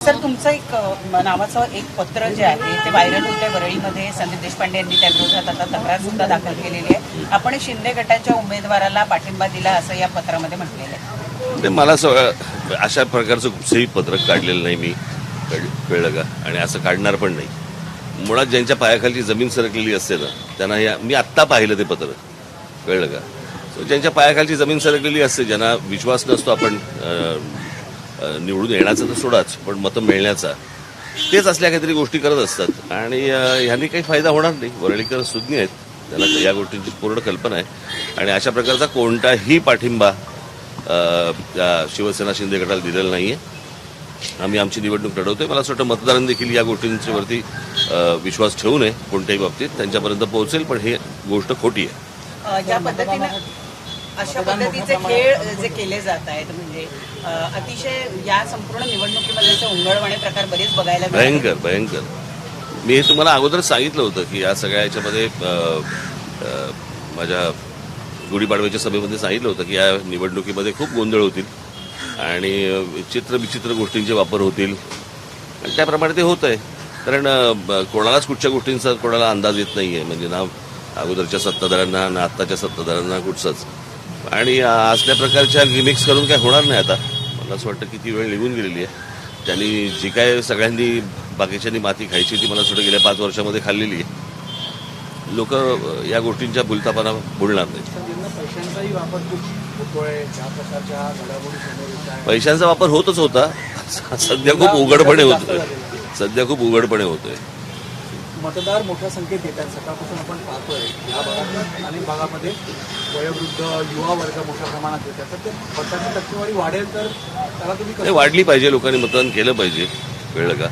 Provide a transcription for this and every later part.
Sir, तुमचं एक नावाचं एक पत्र जे आहे ते व्हायरल होते वरळीमध्ये. संदीप देशपांडे यांनी त्या विरोधात आता तक्रार सुद्धा दाखल केलेली आहे. आपण शिंदे गटाच्या उमेदवाराला पाठिंबा दिला असं या पत्रामध्ये म्हटलेलं आहे. मला अशा प्रकारचं कुठचंही पत्रक काढलेलं नाही मी, कळलं का? आणि असं काढणार पण नाही. मुळात ज्यांच्या पायाखालची जमीन सरकलेली असते ना त्यांना मी आत्ता पाहिलं ते पत्र, कळलं का? सो ज्यांच्या पायाखालची जमीन सरकलेली असते, ज्यांना विश्वास नसतो आपण निवडून येण्याचा तर सोडाच, पण मतं मिळण्याचा, तेच असल्या काहीतरी गोष्टी करत असतात. आणि ह्यांनी काही फायदा होणार नाही. वरळीकर सुज्ञ आहेत, त्यांना या गोष्टींची पूर्ण कल्पना आहे. आणि अशा प्रकारचा कोणताही पाठिंबा शिवसेना शिंदे गटाला दिलेला नाहीये. आम्ही आमची निवडणूक लढवतोय. मला असं वाटतं मतदारांनी देखील या गोष्टींवरती विश्वास ठेवू नये. कोणत्याही बाबतीत त्यांच्यापर्यंत पोहोचेल, पण ही गोष्ट खोटी आहे. ज्या पद्धतीनं अशा पद्धतीचे खेळ जे केले जात आहेत, म्हणजे अतिशय या संपूर्ण निवडणुकीमध्ये असे उंगळवाणे प्रकार बरेच बघायला भयंकर भयंकर. मी हे तुम्हाला अगोदर सांगितलं होतं की या सगळ्या याच्यामध्ये माझ्या गुढीपाडव्याच्या सभेमध्ये सांगितलं होतं की या निवडणुकीमध्ये खूप गोंधळ होतील आणि विचित्र गोष्टींचे वापर होतील. आणि त्याप्रमाणे ते होत आहे. कारण कोणालाच कुठच्या गोष्टींचा कोणाला अंदाज येत नाही आहे, म्हणजे ना अगोदरच्या सत्ताधाऱ्यांना ना आत्ताच्या सत्ताधाऱ्यांना कुठचंच. आणि असल्या प्रकारच्या गिमिक्स करून काय होणार नाही. आता मला असं वाटतं की ती वेळ निघून गेलेली आहे. त्यांनी जी काय सगळ्यांनी बाकीच्यांनी माती खायची ती मला असं वाटतं गेल्या 5 वर्षामध्ये खाल्लेली आहे. लोक या गोष्टींच्या भुलतापणा बोलणार नाहीत. पैशांचा वापर होतच होता. सध्या खूप उघडपणे होतोय. मतदार मोठ्या संख्येत येतात. सकाळपासून आपण पाहतोय या भागात अनेक भागामध्ये वयोवृद्ध युवा वर्ग मोठ्या प्रमाणात येतात. तर ते मतदारांची टक्केवारी वाढेल तर त्याला तुम्ही वाढली पाहिजे. लोकांनी मतदान केलं पाहिजे, कळलं का?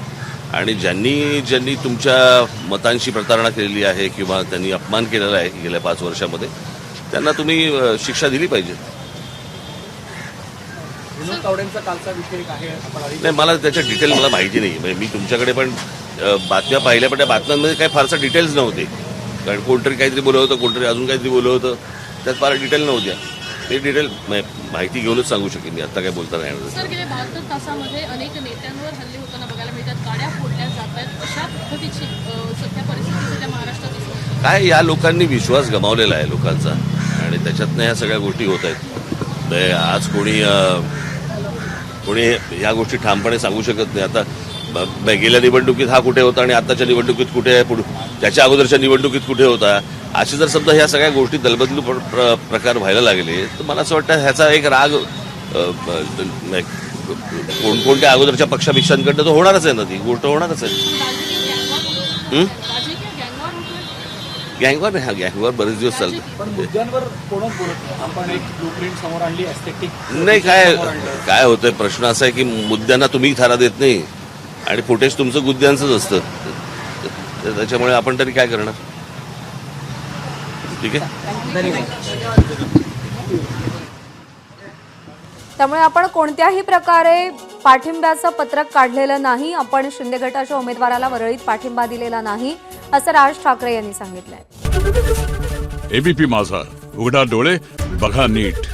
आणि ज्यांनी तुमच्या मतांशी प्रतारणा केलेली आहे किंवा त्यांनी अपमान केलेला आहे गेल्या 5 वर्षामध्ये, त्यांना तुम्ही शिक्षा दिली पाहिजे. विनोद तावडेंचा कालचा विषय आहे. नाही, मला त्याच्या डिटेल मला माहिती नाही. म्हणजे मी तुमच्याकडे पण बातम्या पाहिल्या, पण त्या बातम्यांमध्ये काही फारसा डिटेल्स नव्हते. कारण कोणतरी काहीतरी बोललं होतं, कोणतरी अजून काहीतरी बोललं होतं, त्यात फार डिटेल नव्हत्या. ते डिटेल माहिती घेऊनच सांगू शकेन मी. आता काय बोलता नाही येणार. सर, गेल्या 72 तासामध्ये अनेक नेत्यांवर हल्ले होताना बघायला मिळतात. गाड्या फोडल्या जात आहेत. अशा पद्धतीची सध्या परिस्थिती सध्या महाराष्ट्रात असते. काय या लोकांनी विश्वास गमावलेला आहे लोकांचा, आणि त्याच्यातनं ह्या सगळ्या गोष्टी होत आहेत. आज कोणी या गोष्टी ठामपणे सांगू शकत नाही. आता गेल्या निवडणुकीत हा कुठे होता आणि आताच्या निवडणुकीत कुठे आहे, त्याच्या अगोदरच्या निवडणुकीत कुठे होता, असे जर समजा ह्या सगळ्या गोष्टी दलबदलू प्रकार व्हायला लागले तर मला असं वाटतं ह्याचा एक राग कोणकोणत्या अगोदरच्या पक्षाभिक्षांकडनं तो होणारच आहे ना. ती गोष्ट होणारच आहे. गँगवर नाही, गँगवर बरेच दिवस चालतं. पण मुद्द्यांवर कोणच बोलत आपण एक ब्लूप्रिंट समोर आणली एस्थेटिक नाही. काय होतंय, प्रश्न असा आहे की मुद्द्यांना तुम्ही थारा देत नाही आणि फुटेज तुमचं मुद्द्यांचंच असतं. त्याच्यामुळे आपण तरी काय करणार? ठीक आहे. त्यामुळे आपण कोणत्याही प्रकारे पाठिंब्याचं पत्रक काढलेलं नाही. आपण शिंदे गटाच्या उमेदवाराला वरळीत पाठिंबा दिलेला नाही, असं राज ठाकरे यांनी सांगितलंय. एबीपी माझा, उघडा डोळे बघा नीट.